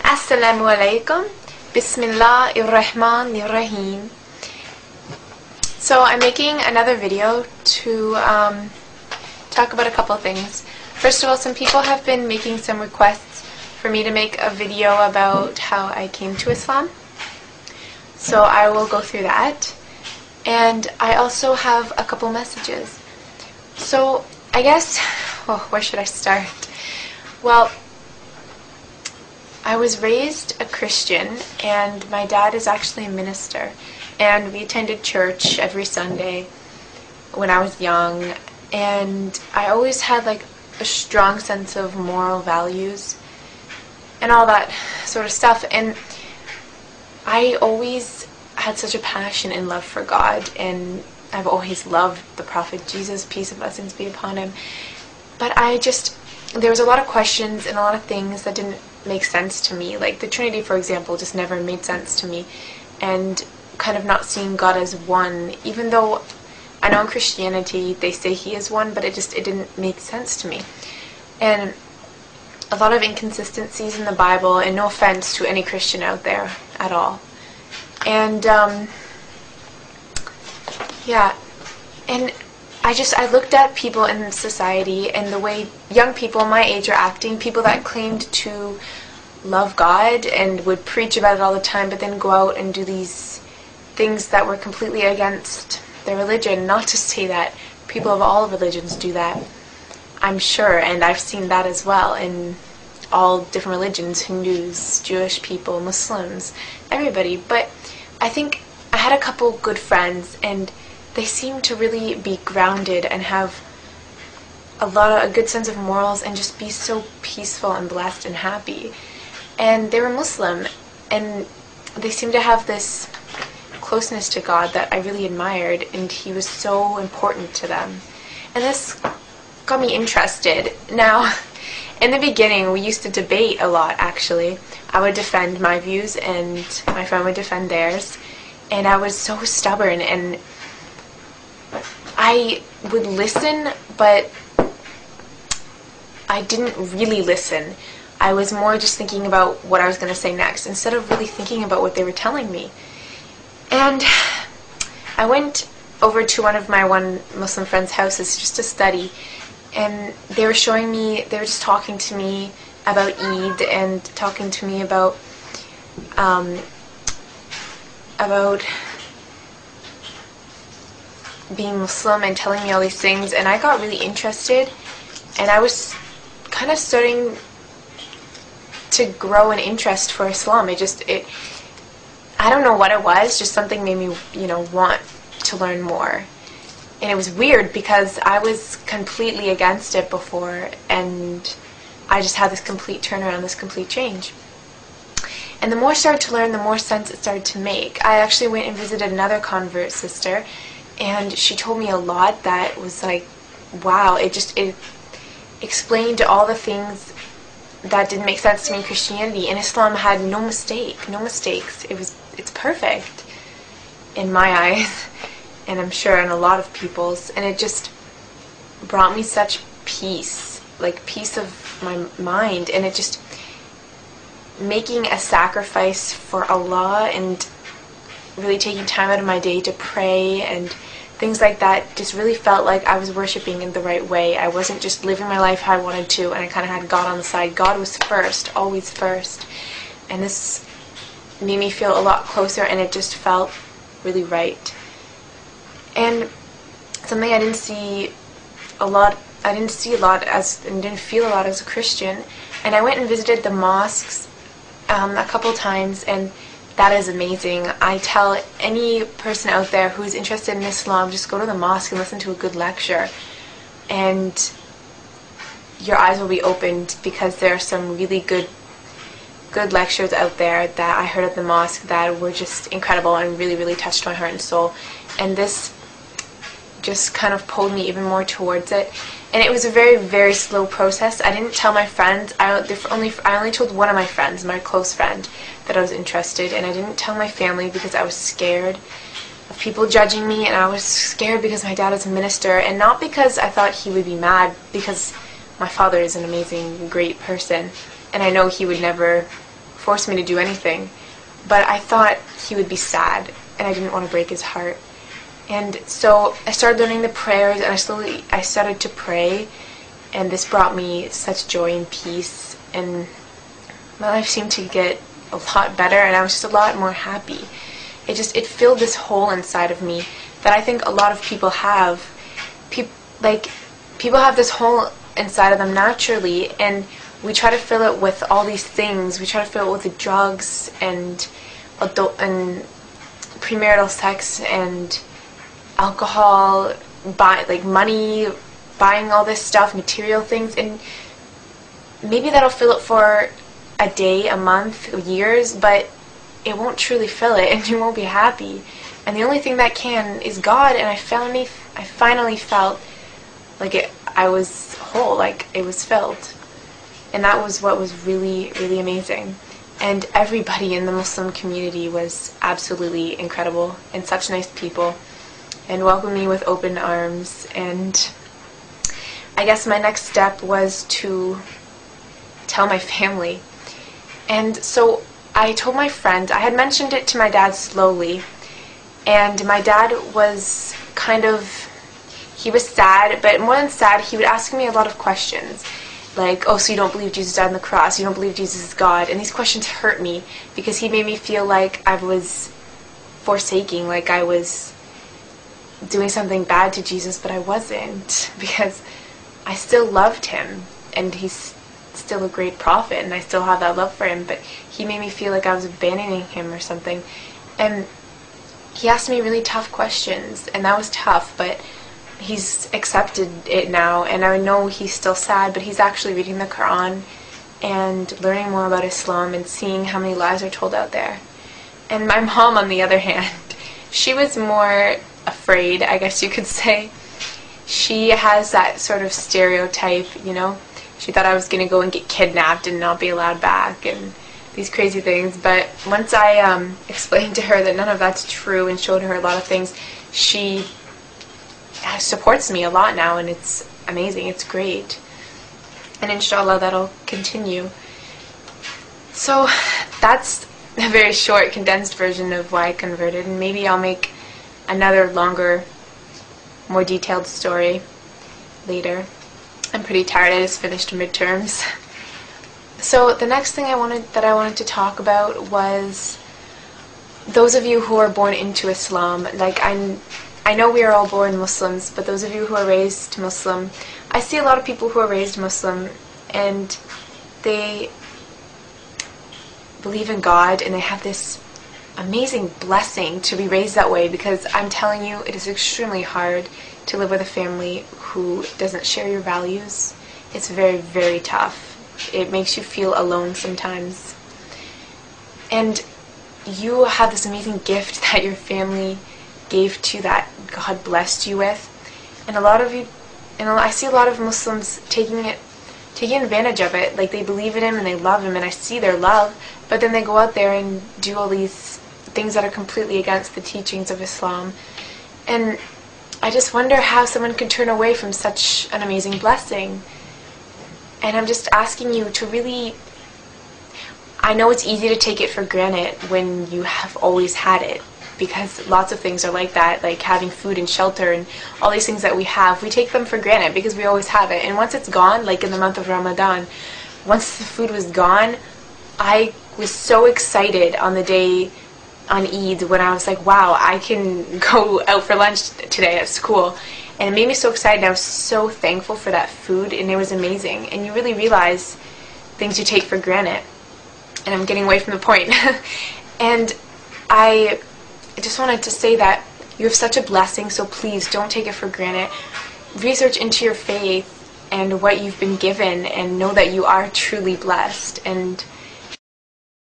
Assalamu alaikum. Bismillahirrahmanirrahim. So I'm making another video to talk about a couple of things. First of all, some people have been making some requests for me to make a video about how I came to Islam. So I will go through that. And I also have a couple messages. So I guess, where should I start? Well, I was raised a Christian, and my dad is actually a minister, and we attended church every Sunday when I was young, and I always had like a strong sense of moral values and all that sort of stuff, and I always had such a passion and love for God, and I've always loved the Prophet Jesus, peace and blessings be upon him, but there was a lot of questions and a lot of things that didn't make sense to me. Like the Trinity, for example, just never made sense to me, and kind of not seeing God as one, even though I know in Christianity they say he is one, but it didn't make sense to me. And a lot of inconsistencies in the Bible, and no offense to any Christian out there at all. And yeah, and I looked at people in society and the way young people my age are acting, people that claimed to love God and would preach about it all the time, but then go out and do these things that were completely against their religion. Not to say that people of all religions do that, I'm sure, and I've seen that as well in all different religions, Hindus, Jewish people, Muslims, everybody. But I think I had a couple good friends, and they seem to really be grounded and have a good sense of morals and just be so peaceful and blessed and happy. And they were Muslim, and they seemed to have this closeness to God that I really admired, and he was so important to them. And this got me interested. Now, in the beginning, we used to debate a lot, actually. I would defend my views, and my friend would defend theirs. And I was so stubborn, and I would listen, but I didn't really listen. I was more just thinking about what I was going to say next, instead of really thinking about what they were telling me. And I went over to one of my Muslim friend's houses just to study, and they were just talking to me about Eid, and talking to me about being Muslim, and telling me all these things, and I got really interested, and I was kind of starting to grow an interest for Islam. I don't know what it was, just something made me, want to learn more. And it was weird because I was completely against it before, and I just had this complete turnaround, this complete change. And the more I started to learn, the more sense it started to make. I actually went and visited another convert sister, and she told me a lot that was like, wow, it explained all the things that didn't make sense to me in Christianity. And Islam had no mistakes. It's perfect in my eyes, and I'm sure in a lot of people's, and it just brought me such peace, like peace of my mind, and it just making a sacrifice for Allah and really taking time out of my day to pray and things like that just really felt like I was worshiping in the right way. I wasn't just living my life how I wanted to, and I kind of had God on the side. God was first, always first. And this made me feel a lot closer, and it just felt really right. And something I didn't see a lot and didn't feel a lot as a Christian. And I went and visited the mosques a couple times, and that is amazing. I tell any person out there who's interested in Islam, just go to the mosque and listen to a good lecture, and your eyes will be opened, because there are some really good lectures out there that I heard at the mosque that were just incredible and really, really touched my heart and soul. And this just kind of pulled me even more towards it. And it was a very, very slow process. I didn't tell my friends. I only told one of my friends, my close friend, that I was interested. And I didn't tell my family because I was scared of people judging me. And I was scared because my dad is a minister. And not because I thought he would be mad, because my father is an amazing, great person. And I know he would never force me to do anything. But I thought he would be sad, and I didn't want to break his heart. And so I started learning the prayers, and I started to pray, and this brought me such joy and peace, and my life seemed to get a lot better, and I was just a lot more happy. It filled this hole inside of me that I think a lot of people have. People have this hole inside of them naturally, and we try to fill it with all these things. We try to fill it with the drugs and premarital sex and alcohol, money, buying all this stuff, material things, and maybe that'll fill it for a day, a month, years, but it won't truly fill it, and you won't be happy. And the only thing that can is God, and I finally felt like I was whole, like it was filled. And that was what was really, really amazing. And everybody in the Muslim community was absolutely incredible, and such nice people, and welcomed me with open arms. And I guess my next step was to tell my family. And so I told my friend, I had mentioned it to my dad slowly, and my dad was he was sad, but more than sad, he would ask me a lot of questions. Like, oh, so you don't believe Jesus died on the cross, you don't believe Jesus is God. And these questions hurt me, because he made me feel like I was forsaking, like I was doing something bad to Jesus, but I wasn't, because I still loved him, and he's still a great prophet, and I still have that love for him, but he made me feel like I was abandoning him or something. And he asked me really tough questions, and that was tough, but he's accepted it now, and I know he's still sad, but he's actually reading the Quran and learning more about Islam and seeing how many lies are told out there. And my mom, on the other hand, she was more afraid, I guess you could say. She has that sort of stereotype, you know. She thought I was going to go and get kidnapped and not be allowed back and these crazy things. But once I explained to her that none of that's true and showed her a lot of things, she supports me a lot now, and it's amazing. It's great. And inshallah, that'll continue. So that's a very short, condensed version of why I converted, and maybe I'll make another longer, more detailed story later. I'm pretty tired. I just finished midterms. So the next thing I wanted to talk about was those of you who are born into Islam. Like, I know we are all born Muslims, but those of you who are raised Muslim, I see a lot of people who are raised Muslim, and they believe in God, and they have this amazing blessing to be raised that way, because I'm telling you, it is extremely hard to live with a family who doesn't share your values. It's very, very tough. It makes you feel alone sometimes. And you have this amazing gift that your family gave to you, that God blessed you with. And a lot of you, I see a lot of Muslims taking advantage of it. Like, they believe in him and they love him, and I see their love, but then they go out there and do all these things that are completely against the teachings of Islam. And I just wonder how someone could turn away from such an amazing blessing. And I'm just asking you to really, I know it's easy to take it for granted when you have always had it, because lots of things are like that, like having food and shelter and all these things that we have, we take them for granted because we always have it. And once it's gone, like in the month of Ramadan, once the food was gone, I was so excited on the day on Eid when I was like, wow, I can go out for lunch today at school. And it made me so excited, and I was so thankful for that food, and it was amazing. And you really realize things you take for granted. And I'm getting away from the point. And I just wanted to say that you have such a blessing, so please don't take it for granted. Research into your faith and what you've been given, and know that you are truly blessed. And